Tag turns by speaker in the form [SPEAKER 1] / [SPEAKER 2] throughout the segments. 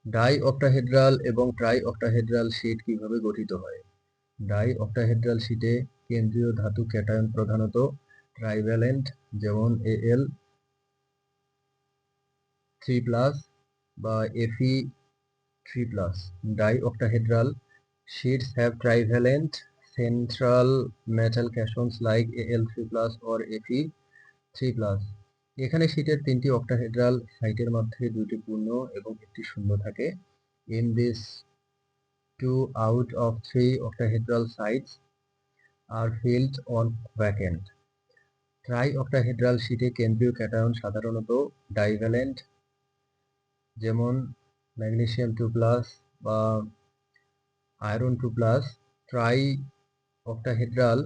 [SPEAKER 1] Die octahedral এবং try octahedral sheet কিভাবে গঠিত হয়? ডাই অক্টাহেড্রাল শীটে কেন্দ্রীয় ধাতু ক্যাটায়ন প্রধানত ট্রাইভ্যালেন্ট, যেমন Al3+ বা Fe3+। Dioctahedral sheets have trivalent central metal cations like Al3+ or Fe3+। এখানে শীটের তিনটি অক্টাহেড্রাল সাইটের মধ্যে দুইটি পূর্ণ এবং একটি শূন্য থাকে। In this 2 out of 3 octahedral sites are filled or vacant। Try octahedral শীটে কেন্দ্রীয় ক্যাটায়ন সাধারণত ডাইভ্যালেন্ট, যেমন Mg2+ বা Ag2+। Try octahedral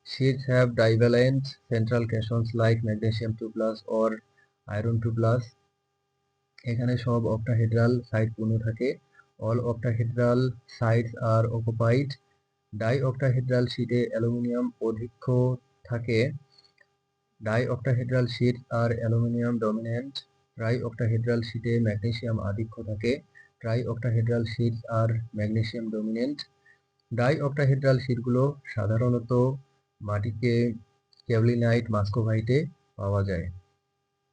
[SPEAKER 1] sheets have divalent central cations like Mg2+ or Ag2+। এখানে সব অক্টাহেড্রাল সাইট পূর্ণ থাকে। All octahedral sites are occupied। Dioctahedral শীটে অ্যালুমিনিয়াম আধিক্য থাকে। ডাই অক্টাহেড্রাল শীট আর অ্যালুমিনিয়াম ডমিন্যান্ট। ট্রাই অক্টাহেড্রাল শীটে ম্যাগনেসিয়াম আধিক্য থাকে। ট্রাই অক্টাহেড্রাল শীট আর ম্যাগনেসিয়াম ডমিন্যান্ট। ডাই অক্টাহেড্রাল শীটগুলো সাধারণত মাটিতে কেওলিনাইট মাস্কোভাইটে পাওয়া যায়।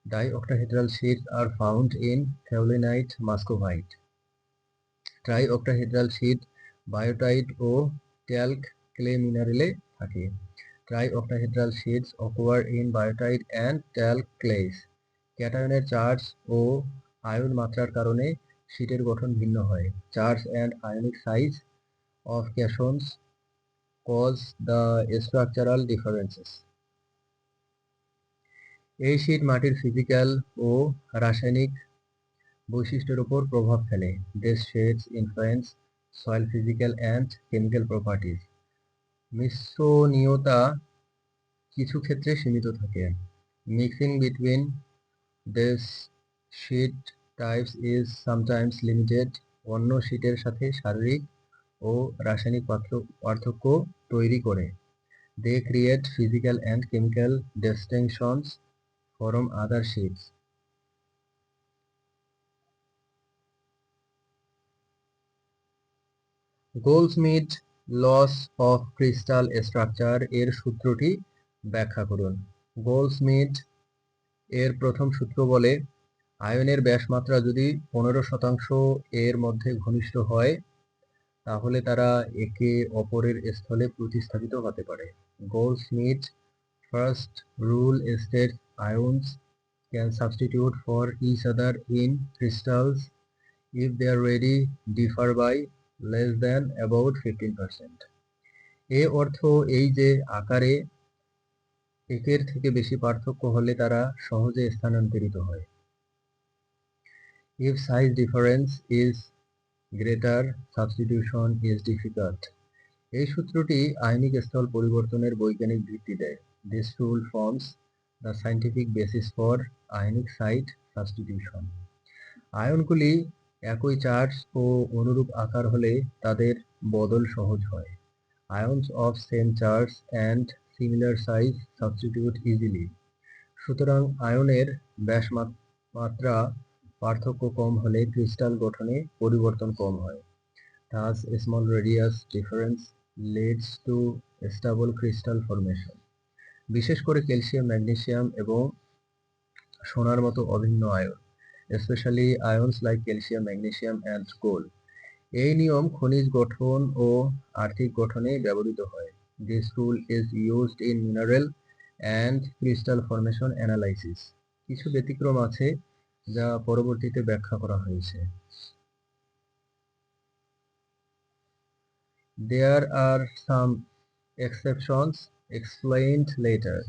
[SPEAKER 1] Dioctahedral sheets are found in kaolinite muscovite. Trioctahedral sheet biotite ও ট্যাল্ক ক্লে মিনারেলে থাকে। Trioctahedral sheets occur in biotite and talc clays. ক্যাটায়নের চার্জ ও আয়ন মাত্রার কারণে শীটের গঠন ভিন্ন হয়। Charge and ionic size of cations cause the structural differences। এই শীট মাটির ফিজিক্যাল ও রাসায়নিক বৈশিষ্ট্যের উপর প্রভাব ফেলে। These sheets influence soil physical and chemical properties। মিশ্রণীয়তা কিছু ক্ষেত্রে সীমিত থাকে। Mixing between these sheet types is sometimes limited। অন্য শীটের সাথে শারীরিক ও রাসায়নিক পার্থক্য তৈরি করে। They create physical and chemical distinctions from other sheets। Goldschmidt laws of crystal structure এর সূত্রটি ব্যাখ্যা করুন। গোল্ডস্মিথ এর প্রথম সূত্র বলে, আয়নের ব্যাসমাত্রা যদি 15% এর মধ্যে ঘনিষ্ঠ হয় তাহলে তারা একে অপরের স্থলে প্রতিস্থাপিত হতে পারে। Goldsmith first rule states ions can substitute for each other in crystals if their radii differ by less than about 15%। এর অর্থ এই যে আকারে একের থেকে বেশি পার্থক্য হলে তারা সহজে স্থানান্তরিত হয়। If size difference is greater, substitution is difficult। এই সূত্রটি আয়নিক স্থল পরিবর্তনের বৈজ্ঞানিক ভিত্তি দেয়। This rule forms the scientific basis for ionic site substitution। আয়নগুলি একই চার্জ ও অনুরূপ আকার হলে তাদের বদল সহজ হয়। Ions of same charge and similar size substitute easily। সুতরাং আয়নের ব্যাস মাত্রা পার্থক্য কম হলে ক্রিস্টাল গঠনে পরিবর্তন কম হয়। Thus, a small radius difference leads to stable crystal formation। বিশেষ করে ক্যালসিয়াম, ম্যাগনেসিয়াম এবং সোনার মতো অভিন্ন ion, especially ions like calcium, magnesium and gold। এই নিয়ম খনিজ গঠন ও আর্থিক গঠনে ব্যবহৃত হয়। This rule is used in mineral and crystal formation analysis। কিছু ব্যতিক্রম আছে যা পরবর্তীতে ব্যাখ্যা করা হয়েছে। There are some exceptions explained later।